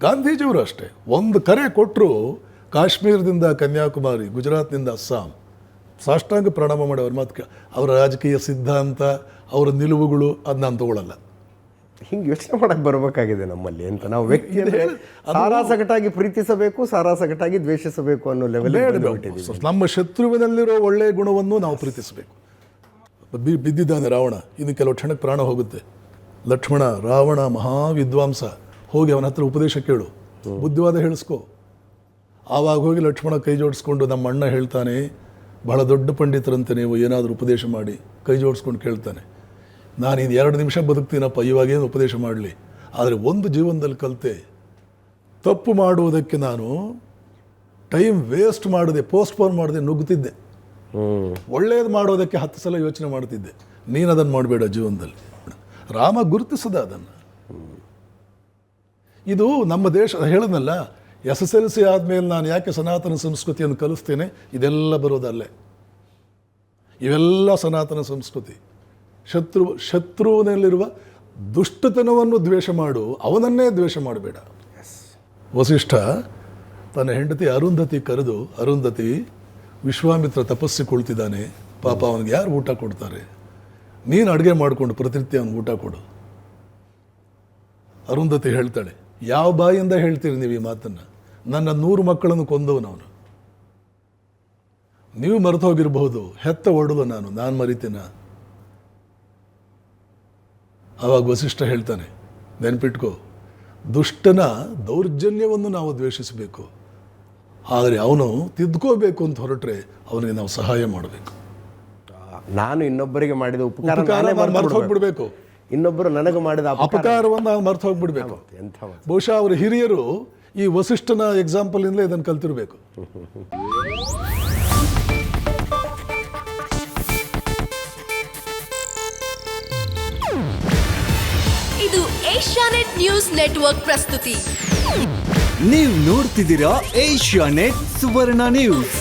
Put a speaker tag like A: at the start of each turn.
A: ಗಾಂಧೀಜಿಯವರು ಅಷ್ಟೇ, ಒಂದು ಕರೆ ಕೊಟ್ಟರು ಕಾಶ್ಮೀರದಿಂದ ಕನ್ಯಾಕುಮಾರಿ, ಗುಜರಾತ್ನಿಂದ ಅಸ್ಸಾಂ ಸಾಷ್ಟಾಂಗ ಪ್ರಣಾಮ ಮಾಡಿ ಅವ್ರ ಮಾತು ಅವರ ರಾಜಕೀಯ ಸಿದ್ಧಾಂತ, ಅವರ ನಿಲುವುಗಳು ಅದನ್ನ ನಾನು ತಗೊಳ್ಳಲ್ಲ.
B: ಹಿಂಗೆ ಯೋಚನೆ ಮಾಡಕ್ಕೆ ಬರಬೇಕಾಗಿದೆ ನಮ್ಮಲ್ಲಿ ಅಂತ. ನಾವು ವ್ಯಕ್ತಿಯನ್ನು ಸಾರಾಸಗಟಾಗಿ ಪ್ರೀತಿಸಬೇಕು, ಸಾರಾಸಗಟಾಗಿ ದ್ವೇಷಿಸಬೇಕು ಅನ್ನೋ ಲೆವೆಲ್.
A: ನಮ್ಮ ಶತ್ರುವಿನಲ್ಲಿರೋ ಒಳ್ಳೆಯ ಗುಣವನ್ನು ನಾವು ಪ್ರೀತಿಸಬೇಕು. ಬಿದ್ದಿದ್ದಾನೆ ರಾವಣ, ಇನ್ನು ಕೆಲವು ಕ್ಷಣಕ್ಕೆ ಪ್ರಾಣ ಹೋಗುತ್ತೆ. ಲಕ್ಷ್ಮಣ, ರಾವಣ ಮಹಾವಿದ್ವಾಂಸ, ಹೋಗಿ ಅವನ ಹತ್ರ ಉಪದೇಶ ಕೇಳು, ಬುದ್ಧಿವಾದ ಹೇಳಿಸ್ಕೊ. ಆವಾಗ ಹೋಗಿ ಲಕ್ಷ್ಮಣ ಕೈ ಜೋಡಿಸ್ಕೊಂಡು, ನಮ್ಮ ಅಣ್ಣ ಹೇಳ್ತಾನೆ ಬಹಳ ದೊಡ್ಡ ಪಂಡಿತರಂತೆ, ನೀವು ಏನಾದರೂ ಉಪದೇಶ ಮಾಡಿ, ಕೈ ಜೋಡಿಸ್ಕೊಂಡು ಕೇಳ್ತಾನೆ. ನಾನು ಇದು 2 ನಿಮಿಷ ಬದುಕ್ತೀನಪ್ಪ, ಇವಾಗೇನು ಉಪದೇಶ ಮಾಡಲಿ, ಆದರೆ ಒಂದು ಜೀವನದಲ್ಲಿ ಕಲಿತೆ, ತಪ್ಪು ಮಾಡುವುದಕ್ಕೆ ನಾನು ಟೈಮ್ ವೇಸ್ಟ್ ಮಾಡದೆ, ಪೋಸ್ಟ್ಪೋನ್ ಮಾಡದೆ ನುಗ್ಗುತ್ತಿದ್ದೆ. ಒಳ್ಳೆಯದು ಮಾಡೋದಕ್ಕೆ 10 ಸಲ ಯೋಚನೆ ಮಾಡ್ತಿದ್ದೆ. ನೀನು ಅದನ್ನು ಮಾಡಬೇಡ ಜೀವನದಲ್ಲಿ. ರಾಮ ಗುರುತಿಸದ ಅದನ್ನು. ಇದು ನಮ್ಮ ದೇಶ, ಹೇಳಿದ್ನಲ್ಲ, SSLC ಆದಮೇಲೆ ನಾನು ಯಾಕೆ ಸನಾತನ ಸಂಸ್ಕೃತಿಯನ್ನು ಕಲಿಸ್ತೇನೆ, ಇದೆಲ್ಲ ಬರೋದಲ್ಲೇ. ಇವೆಲ್ಲ ಸನಾತನ ಸಂಸ್ಕೃತಿ. ಶತ್ರುವಿನಲ್ಲಿರುವ ದುಷ್ಟತನವನ್ನು ದ್ವೇಷ ಮಾಡು, ಅವನನ್ನೇ ದ್ವೇಷ ಮಾಡಬೇಡ. ವಸಿಷ್ಠ ತನ್ನ ಹೆಂಡತಿ ಅರುಂಧತಿ ಕರೆದು, ಅರುಂಧತಿ, ವಿಶ್ವಾಮಿತ್ರ ತಪಸ್ಸಿ ಕುಳಿತಿದ್ದಾನೆ, ಪಾಪ ಅವನಿಗೆ ಯಾರು ಊಟ ಕೊಡ್ತಾರೆ, ನೀನು ಅಡುಗೆ ಮಾಡಿಕೊಂಡು ಪ್ರತಿನಿತ್ಯ ಅವನಿಗೆ ಊಟ ಕೊಡು. ಅರುಂಧತಿ ಹೇಳ್ತಾಳೆ, ಯಾವ ಬಾಯಿಂದ ಹೇಳ್ತೀರಿ ನೀವು ಈ ಮಾತನ್ನು? ನನ್ನ 100 ಮಕ್ಕಳನ್ನು ಕೊಂದವನವನು. ನೀವು ಮರೆತು ಹೋಗಿರಬಹುದು, ಹೆತ್ತ ಒಡಲು ನಾನು ಮರಿತೀನ? ಆವಾಗ ವಸಿಷ್ಠ ಹೇಳ್ತಾನೆ, ನೆನ್ಪಿಟ್ಕೋ, ದುಷ್ಟನ ದೌರ್ಜನ್ಯವನ್ನು ನಾವು ದ್ವೇಷಿಸಬೇಕು, ಆದರೆ ಅವನು ತಿದ್ಕೋಬೇಕು ಅಂತ ಹೊರಟ್ರೆ ಅವನಿಗೆ ನಾವು ಸಹಾಯ ಮಾಡಬೇಕು.
B: ನಾನು ಇನ್ನೊಬ್ಬರಿಗೆ ಮಾಡಿದ ಉಪಕಾರ
A: ಮರ್ತು ಹೋಗ್ಬಿಡ್ಬೇಕು,
B: ಇನ್ನೊಬ್ಬರು ನನಗೆ ಮಾಡಿದ
A: ಅಪಕಾರವನ್ನು ನಾವು ಮರ್ತು ಹೋಗ್ಬಿಡ್ಬೇಕು. ಬಹುಶಃ ಅವರ ಹಿರಿಯರು ಈ ವಸಿಷ್ಠನ ಎಕ್ಸಾಂಪಲಿಂದಲೇ ಇದನ್ನು ಕಲ್ತಿರ್ಬೇಕು.
C: ಇದು ಏಷ್ಯಾನೆಟ್ ನ್ಯೂಸ್ ನೆಟ್ವರ್ಕ್ ಪ್ರಸ್ತುತಿ.
D: ನೀವು ನೋಡ್ತಿದ್ದೀರಾ ಏಷ್ಯಾನೆಟ್ ಸುವರ್ಣ ನ್ಯೂಸ್.